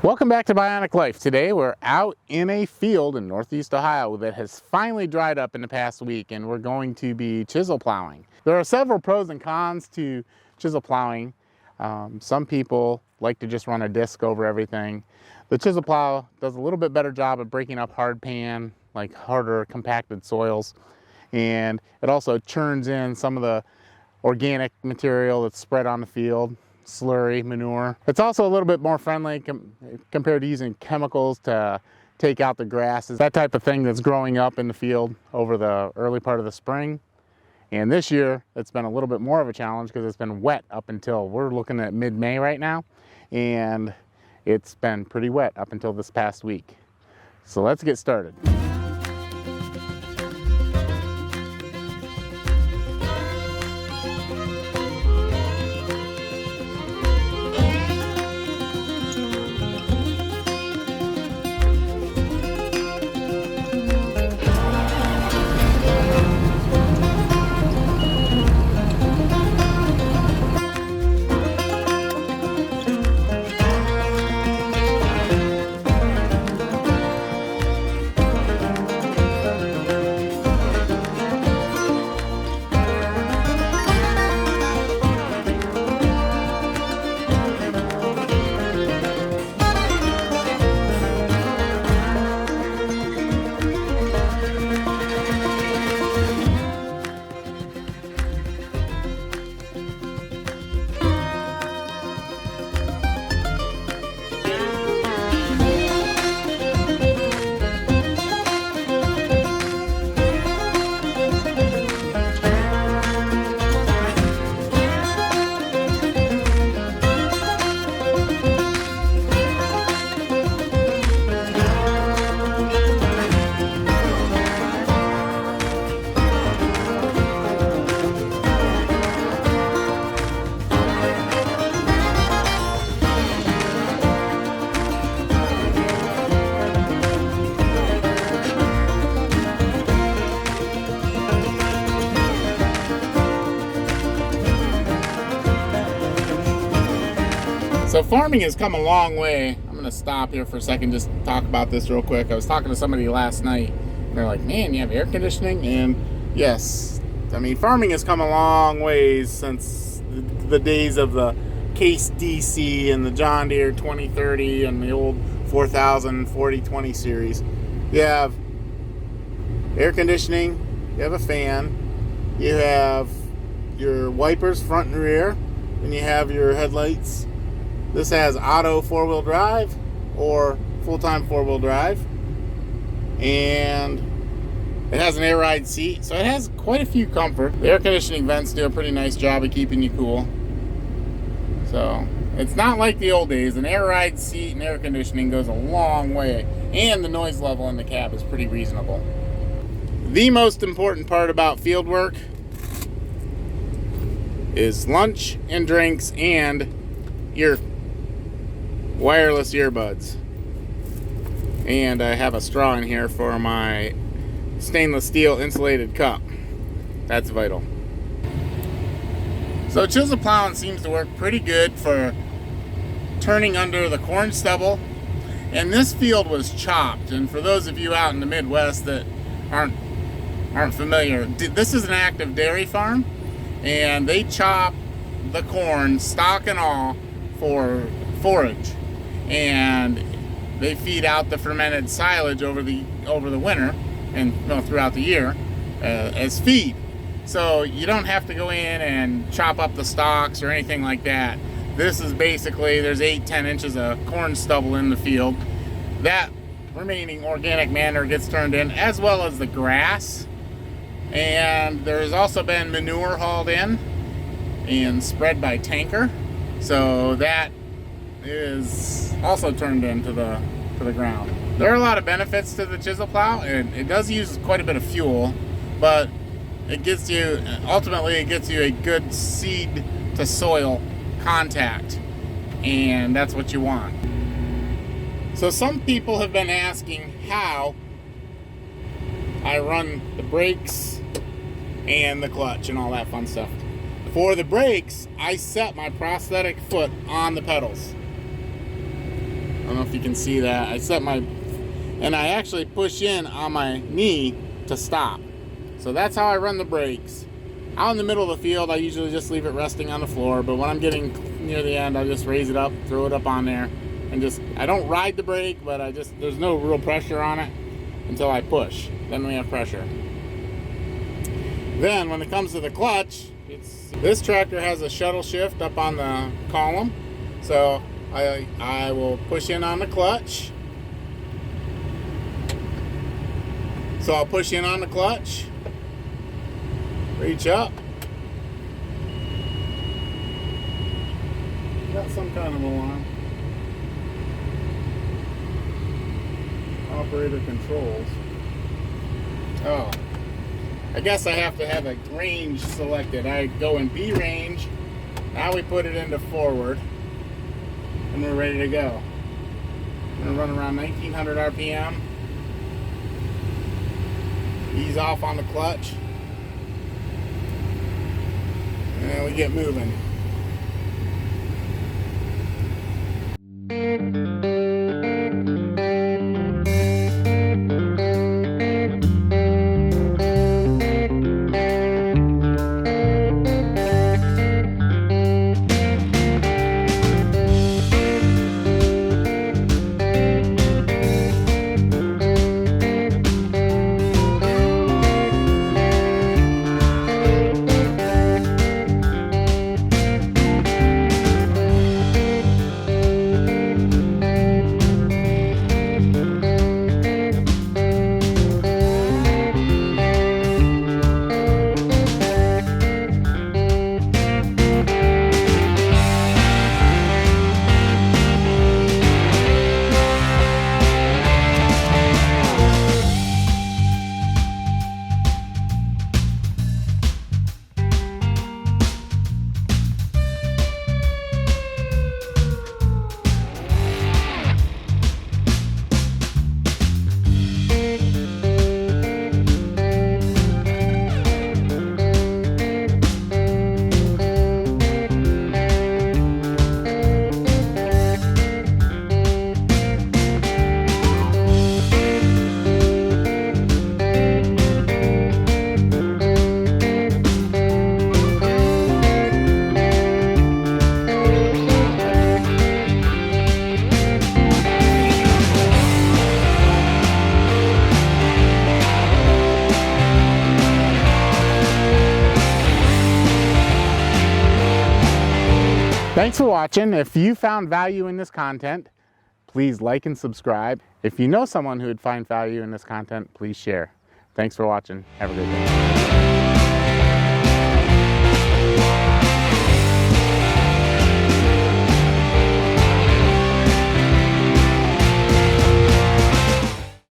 Welcome back to Bionic Life. Today we're out in a field in Northeast Ohio that has finally dried up in the past week, and we're going to be chisel plowing. There are several pros and cons to chisel plowing. Some people like to just run a disc over everything. The chisel plow does a little bit better job of breaking up hard pan, like harder compacted soils, and it also churns in some of the organic material that's spread on the field. Slurry, manure. It's also a little bit more friendly compared to using chemicals to take out the grasses, that type of thing that's growing up in the field over the early part of the spring. And this year, it's been a little bit more of a challenge because it's been wet up until, we're looking at mid-May right now, and it's been pretty wet up until this past week. So let's get started. So farming has come a long way. I'm gonna stop here for a second, just talk about this real quick. I was talking to somebody last night, and they're like, man, you have air conditioning? And yes, I mean, farming has come a long ways since the days of the Case DC and the John Deere 2030 and the old 4000 4020 series. You have air conditioning, you have a fan, you have your wipers front and rear, and you have your headlights. This has auto four-wheel drive or full-time four-wheel drive, and it has an air ride seat, so it has quite a few comfort. The air conditioning vents do a pretty nice job of keeping you cool. So it's not like the old days. An air ride seat and air conditioning goes a long way, and the noise level in the cab is pretty reasonable. The most important part about field work is lunch and drinks and your wireless earbuds. And I have a straw in here for my stainless steel insulated cup. That's vital. So chisel plowing seems to work pretty good for turning under the corn stubble. And this field was chopped. And for those of you out in the Midwest that aren't familiar, this is an active dairy farm, and they chop the corn, stalk and all, for forage. And they feed out the fermented silage over the winter and throughout the year as feed. So you don't have to go in and chop up the stalks or anything like that. This is basically, there's 8-10 inches of corn stubble in the field. That remaining organic matter gets turned in, as well as the grass. And there's also been manure hauled in and spread by tanker. So that is also turned into the ground. There are a lot of benefits to the chisel plow, and it does use quite a bit of fuel, but ultimately it gets you a good seed to soil contact, and that's what you want. So some people have been asking how I run the brakes and the clutch and all that fun stuff. For the brakes, I set my prosthetic foot on the pedals. don't know if you can see that. And I actually push in on my knee to stop. So that's how I run the brakes. Out in the middle of the field, I usually just leave it resting on the floor, but when I'm getting near the end, I just raise it up, throw it up on there, and I don't ride the brake, but there's no real pressure on it until I push. Then we have pressure. Then when it comes to the clutch, this tractor has a shuttle shift up on the column. So I will push in on the clutch. So I'll push in on the clutch, reach up. Got some kind of alarm. Operator controls. Oh, I guess I have to have a range selected. I go in B range. Now we put it into forward, and we're ready to go. I'm gonna run around 1900 RPM. Ease off on the clutch, and then we get moving. Thanks for watching. If you found value in this content, please like and subscribe. If you know someone who would find value in this content, please share. Thanks for watching. Have a good day.